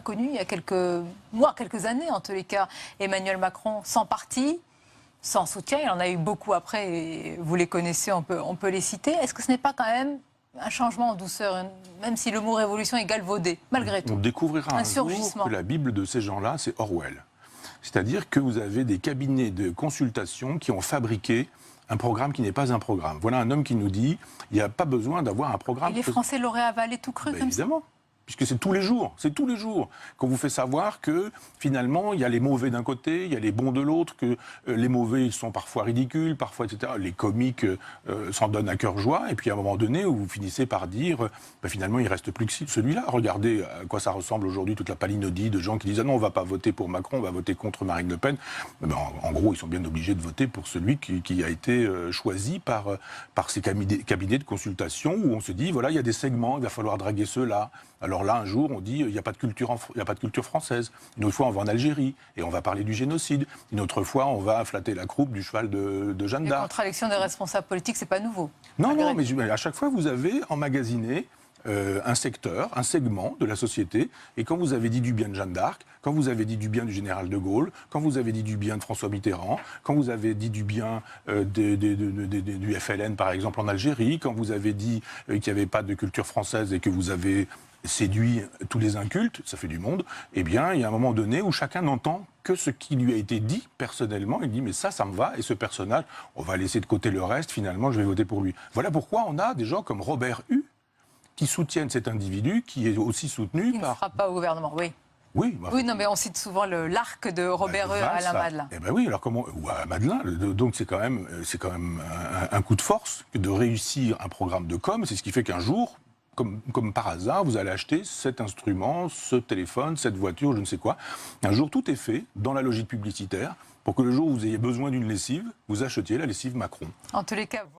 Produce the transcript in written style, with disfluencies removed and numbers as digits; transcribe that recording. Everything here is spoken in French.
connu il y a quelques mois, quelques années en tous les cas. Emmanuel Macron sans parti, sans soutien, il en a eu beaucoup après, et vous les connaissez, on peut les citer. Est-ce que ce n'est pas quand même un changement en douceur, même si le mot révolution est galvaudé, malgré tout? On découvrira un jour surgissement. que la Bible de ces gens-là, c'est Orwell. C'est-à-dire que vous avez des cabinets de consultation qui ont fabriqué un programme qui n'est pas un programme. Voilà un homme qui nous dit, il n'y a pas besoin d'avoir un programme. Et les Français l'auraient avalé tout cru comme évidemment. Puisque c'est tous les jours qu'on vous fait savoir que finalement il y a les mauvais d'un côté, il y a les bons de l'autre, que les mauvais ils sont parfois ridicules, parfois etc. Les comiques s'en donnent à cœur joie, et puis à un moment donné où vous finissez par dire finalement il reste plus que celui-là. Regardez à quoi ça ressemble aujourd'hui toute la palinodie de gens qui disent ah non on va pas voter pour Macron, on va voter contre Marine Le Pen. En gros ils sont bien obligés de voter pour celui qui a été choisi par ces cabinets de consultation où on se dit voilà il y a des segments, il va falloir draguer ceux-là. Alors là, un jour, on dit il n'y a pas de culture française. Une autre fois, on va en Algérie et on va parler du génocide. Une autre fois, on va flatter la croupe du cheval de Jeanne d'Arc. Les contradictions des responsables politiques, c'est pas nouveau. Non, mais à chaque fois, vous avez emmagasiné un secteur, un segment de la société. Et quand vous avez dit du bien de Jeanne d'Arc, quand vous avez dit du bien du général de Gaulle, quand vous avez dit du bien de François Mitterrand, quand vous avez dit du bien du FLN, par exemple, en Algérie, quand vous avez dit qu'il n'y avait pas de culture française et que vous avez séduit tous les incultes, ça fait du monde, eh bien, il y a un moment donné où chacun n'entend que ce qui lui a été dit personnellement. Il dit, mais ça me va, et ce personnage, on va laisser de côté le reste, finalement, je vais voter pour lui. Voilà pourquoi on a des gens comme Robert Hue qui soutiennent cet individu, qui est aussi soutenu qui par... ne sera pas au gouvernement, oui. Oui, non, mais on cite souvent l'arc de Robert Hue à Alain Madelin. Eh ben oui, alors comment ou à Madelin, donc c'est quand même un coup de force de réussir un programme de com. C'est ce qui fait qu'un jour, comme par hasard, vous allez acheter cet instrument, ce téléphone, cette voiture, je ne sais quoi. Un jour, tout est fait dans la logique publicitaire pour que le jour où vous ayez besoin d'une lessive, vous achetiez la lessive Macron. En tous les cas.